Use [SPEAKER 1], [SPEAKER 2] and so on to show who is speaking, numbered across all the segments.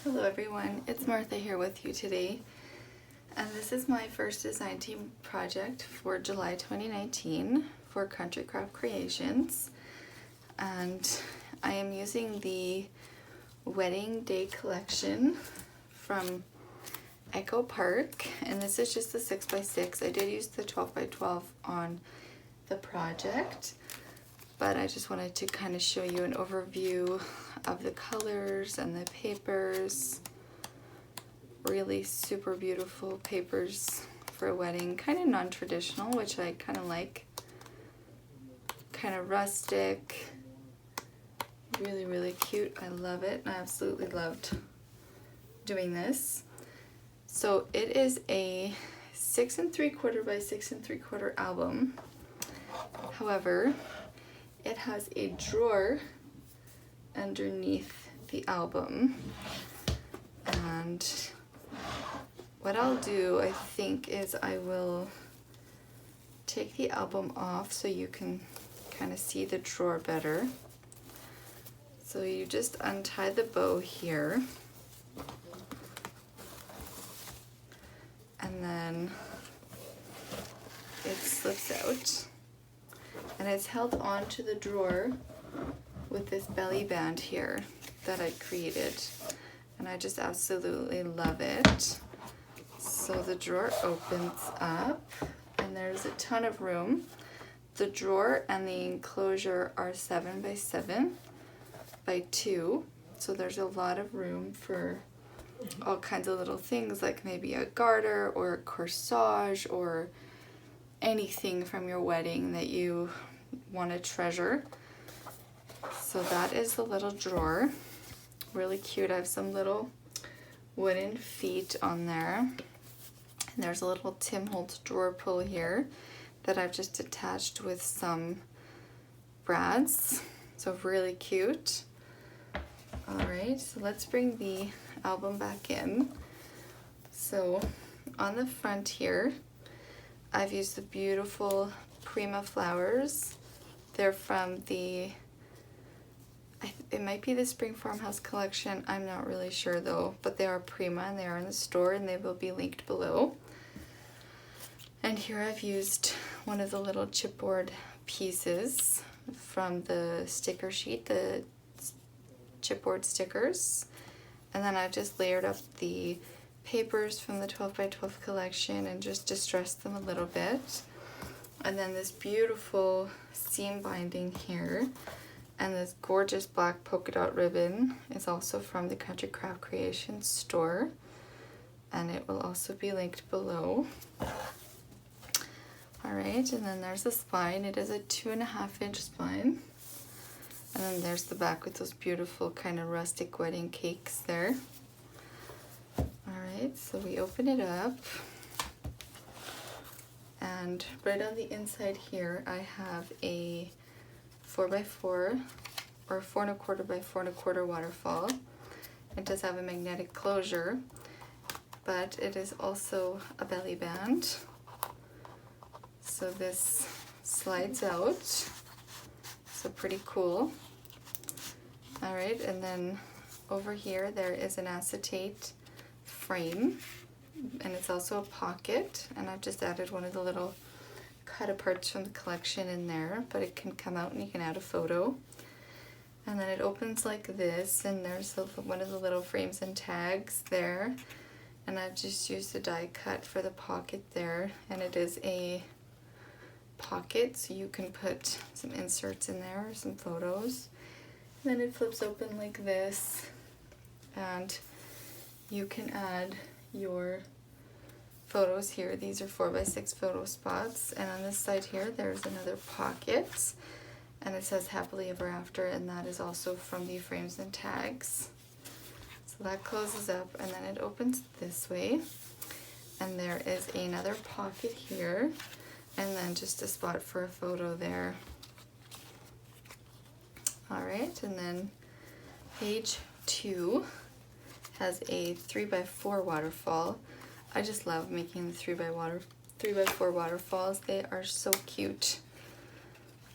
[SPEAKER 1] Hello everyone, it's Martha here with you today, and this is my first design team project for July 2019 for Country Craft Creations, and I am using the Wedding Day collection from Echo Park, and this is just the 6x6. I did use the 12x12 on the project, but I just wanted to kind of show you an overview of the colors and the papers. Really super beautiful papers for a wedding, kind of non-traditional, which I kind of like. Kind of rustic, really cute. I love it. I absolutely loved doing this. So it is a 6 3/4 by 6 3/4 album. However, it has a drawer underneath the album, and what I'll do, I think, is I will take the album off so you can kind of see the drawer better. So you just untie the bow here, and then it slips out, and it's held onto the drawer with this belly band here that I created, and I just absolutely love it. So the drawer opens up and there's a ton of room. The drawer and the enclosure are 7 by 7 by 2, so there's a lot of room for all kinds of little things, like maybe a garter or a corsage or anything from your wedding that you want to treasure. So that is the little drawer. Really cute. I have some little wooden feet on there. And there's a little Tim Holtz drawer pull here that I've just attached with some brads. So really cute. Alright, so let's bring the album back in. So on the front here, I've used the beautiful Prima flowers. They're from it might be the Spring Farmhouse collection, I'm not really sure though, but they are Prima and they are in the store and they will be linked below. And here I've used one of the little chipboard pieces from the sticker sheet, the chipboard stickers, and then I've just layered up the papers from the 12x12 collection and just distressed them a little bit. And then this beautiful seam binding here, and this gorgeous black polka dot ribbon is also from the Country Craft Creations store, and it will also be linked below. Alright, and then there's the spine. It is a 2.5-inch spine. And then there's the back with those beautiful kind of rustic wedding cakes there. Alright, so we open it up. And right on the inside here, I have a 4x4 or 4.25 by 4.25 waterfall. It does have a magnetic closure, but it is also a belly band. So this slides out, so pretty cool. Alright, and then over here there is an acetate frame, and it's also a pocket, and I've just added one of the little cut aparts from the collection in there, but it can come out and you can add a photo. And then it opens like this, and there's one of the little frames and tags there, and I've just used the die cut for the pocket there, and it is a pocket, so you can put some inserts in there or some photos. And then it flips open like this, and you can add your photos here. These are 4x6 photo spots, and on this side here there's another pocket, and it says happily ever after, and that is also from the frames and tags. So that closes up, and then it opens this way, and there is another pocket here, and then just a spot for a photo there. Alright, and then page 2 has a 3x4 waterfall. I just love making the 3x4 waterfalls. They are so cute.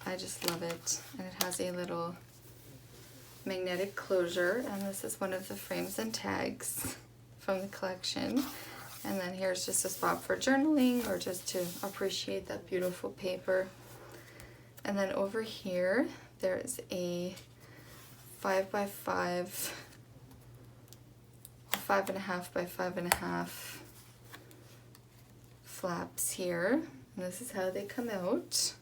[SPEAKER 1] I just love it. And it has a little magnetic closure, and this is one of the frames and tags from the collection. And then here's just a spot for journaling or just to appreciate that beautiful paper. And then over here there's a 5x5, 5.5 by 5.5 flaps here, and this is how they come out.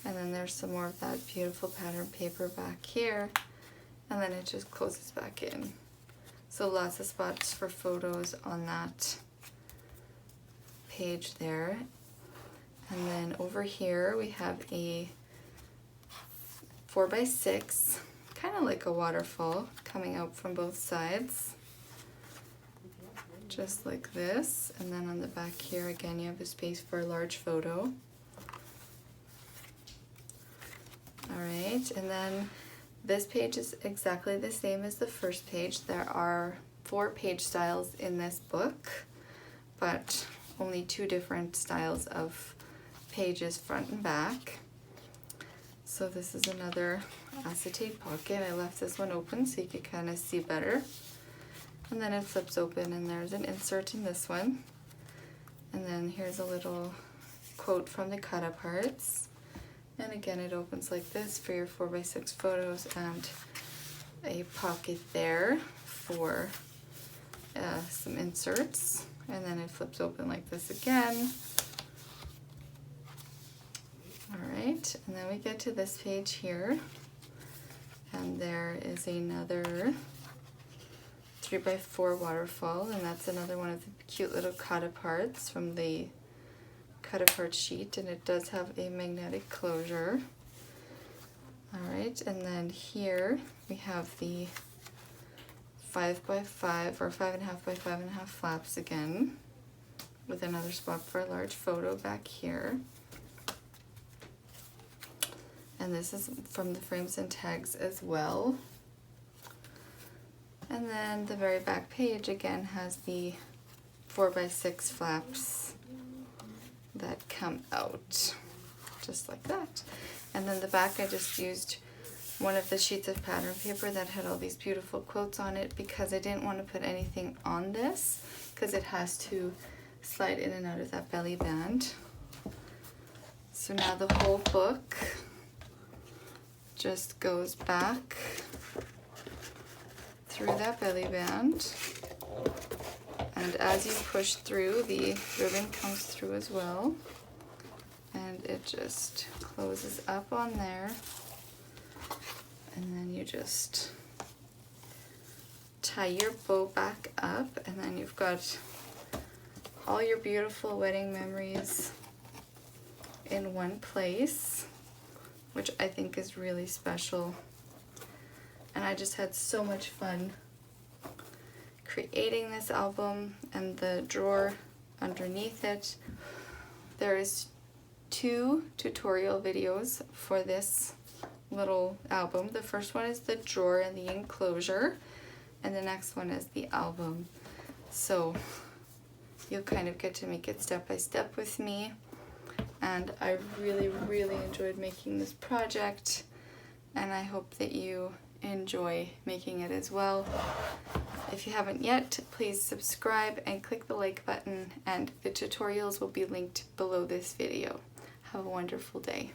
[SPEAKER 1] And then there's some more of that beautiful pattern paper back here, and then it just closes back in. So lots of spots for photos on that page there. And then over here we have a 4x6, kind of like a waterfall coming out from both sides, just like this. And then on the back here again you have a space for a large photo. Alright, and then this page is exactly the same as the first page. There are 4 page styles in this book, but only 2 different styles of pages, front and back. So this is another acetate pocket. I left this one open so you could kind of see better. And then it flips open and there's an insert in this one. And then here's a little quote from the cut aparts. And again, it opens like this for your 4x6 photos, and a pocket there for some inserts. And then it flips open like this again. Alright, and then we get to this page here, and there is another 3x4 waterfall, and that's another one of the cute little cut aparts from the cut apart sheet, and it does have a magnetic closure. Alright, and then here we have the 5x5 or 5.5 by 5.5 flaps again, with another spot for a large photo back here. And this is from the frames and tags as well. And then the very back page again has the 4x6 flaps that come out just like that. And then the back, I just used one of the sheets of pattern paper that had all these beautiful quotes on it because I didn't want to put anything on this because it has to slide in and out of that belly band. So now the whole book just goes back through that belly band, and as you push through, the ribbon comes through as well, and it just closes up on there, and then you just tie your bow back up, and then you've got all your beautiful wedding memories in one place, which I think is really special. And I just had so much fun creating this album. And the drawer underneath it, there is 2 tutorial videos for this little album. The first one is the drawer and the enclosure, and the next one is the album. So you'll kind of get to make it step by step with me. And I really, really enjoyed making this project, and I hope that you enjoy making it as well. If you haven't yet, please subscribe and click the like button, and the tutorials will be linked below this video. Have a wonderful day.